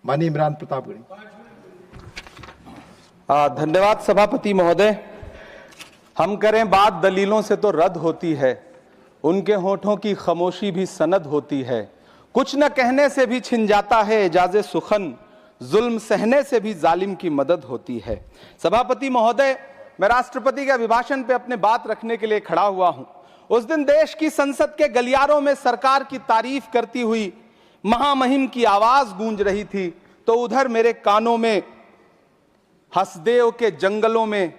माननीय इमरान प्रतापगढ़ी। धन्यवाद सभापति महोदय। हम करें बात दलीलों से तो रद्द होती है, उनके होठों की खामोशी भी सनद होती है। कुछ न कहने से भी छिन जाता है एजाज़े सुखन, जुल्म सहने से भी जालिम की मदद होती है। सभापति महोदय, मैं राष्ट्रपति के अभिभाषण पे अपने बात रखने के लिए खड़ा हुआ हूं। उस दिन देश की संसद के गलियारों में सरकार की तारीफ करती हुई महामहिम की आवाज गूंज रही थी, तो उधर मेरे कानों में हसदेव के जंगलों में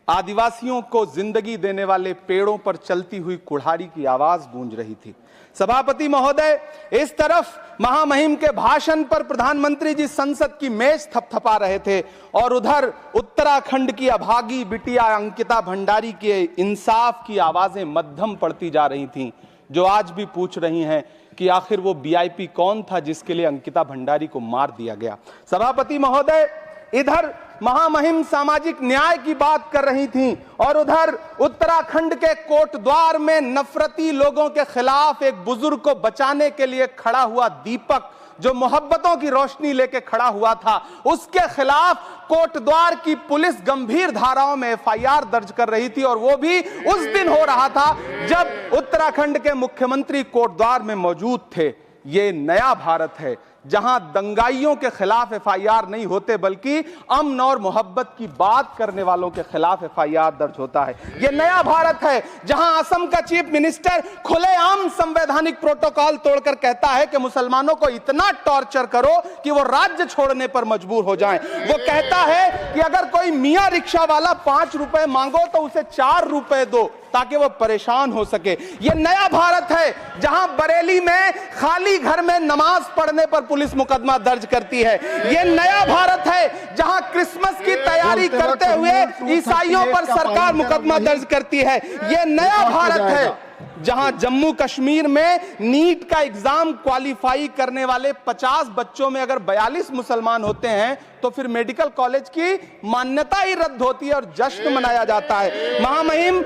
आदिवासियों को जिंदगी देने वाले पेड़ों पर चलती हुई कुल्हाड़ी की आवाज गूंज रही थी। सभापति महोदय, इस तरफ महामहिम के भाषण पर प्रधानमंत्री जी संसद की मेज थपथपा रहे थे और उधर उत्तराखंड की अभागी बिटिया अंकिता भंडारी के इंसाफ की आवाजें मध्यम पड़ती जा रही थीं, जो आज भी पूछ रही हैं कि आखिर वो वीआईपी कौन था जिसके लिए अंकिता भंडारी को मार दिया गया। सभापति महोदय, इधर महामहिम सामाजिक न्याय की बात कर रही थीं और उधर उत्तराखंड के कोटद्वार में नफरती लोगों के खिलाफ एक बुजुर्ग को बचाने के लिए खड़ा हुआ दीपक, जो मोहब्बतों की रोशनी लेके खड़ा हुआ था, उसके खिलाफ कोटद्वार की पुलिस गंभीर धाराओं में एफआईआर दर्ज कर रही थी। और वो भी उस दिन हो रहा था जब उत्तराखंड के मुख्यमंत्री कोटद्वार में मौजूद थे। ये नया भारत है जहां दंगाइयों के खिलाफ एफआईआर नहीं होते, बल्कि अमन और मोहब्बत की बात करने वालों के खिलाफ एफआईआर दर्ज होता है। यह नया भारत है जहां असम का चीफ मिनिस्टर खुलेआम संवैधानिक प्रोटोकॉल तोड़कर कहता है कि मुसलमानों को इतना टॉर्चर करो कि वो राज्य छोड़ने पर मजबूर हो जाएं। वो कहता है कि अगर कोई मियां रिक्शा वाला 5 रुपए मांगो तो उसे 4 रुपए दो ताकि वो परेशान हो सके। यह नया भारत है जहां बरेली में खाली घर में नमाज पढ़ने पर पुलिस मुकदमा दर्ज करती है। यह नया भारत है जहां क्रिसमस की तैयारी करते हुए ईसाइयों पर सरकार मुकदमा दर्ज करती है। यह नया भारत है जहां जम्मू कश्मीर में नीट का एग्जाम क्वालिफाई करने वाले 50 बच्चों में अगर 42 मुसलमान होते हैं तो फिर मेडिकल कॉलेज की मान्यता ही रद्द होती है और जश्न मनाया जाता है। महामहिम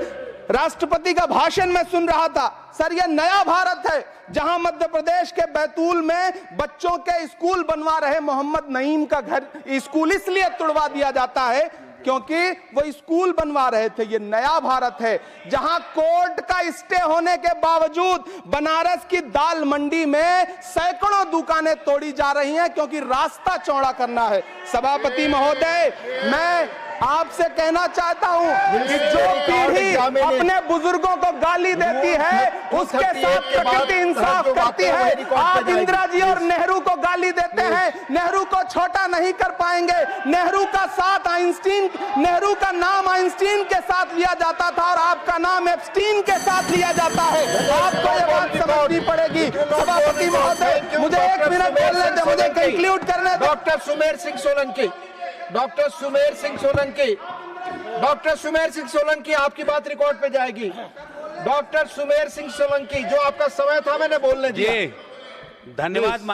राष्ट्रपति का भाषण में सुन रहा था। सर, यह नया भारत है जहां मध्य प्रदेश के बैतूल में बच्चों के स्कूल बनवा रहे मोहम्मद नईम का घर स्कूल इसलिए तुड़वा दिया जाता है क्योंकि वो स्कूल बनवा रहे थे। ये नया भारत है जहां कोर्ट का स्टे होने के बावजूद बनारस की दाल मंडी में सैकड़ों दुकानें तोड़ी जा रही हैं क्योंकि रास्ता चौड़ा करना है। सभापति महोदय, मैं आपसे कहना चाहता हूं कि जो पीढ़ी अपने बुजुर्गों को गाली देती है उसके साथ प्रकृति इंसाफ करती है। आप इंदिरा जी और नेहरू को गाली देते हैं, नेहरू को छोटा नहीं कर पाएंगे। नेहरू का साथ आइंस्टीन, नेहरू का नाम आइंस्टीन के साथ लिया जाता था और आपका नाम एप्स्टीन के साथ लिया जाता है। आपको ये बात समझनी पड़ेगी। सभापति महोदय, मुझे 1 मिनट बोलने दे, मुझे कंक्लूड करने दे। Doctor Sumer Singh Solanki, doctor Sumer Singh Solanki, doctor Sumer Singh Solanki, आपकी बात रिकॉर्ड पे जाएगी। डॉक्टर सुमेर सिंह सोलंकी, जो आपका समय था मैंने बोलने दिया। धन्यवाद।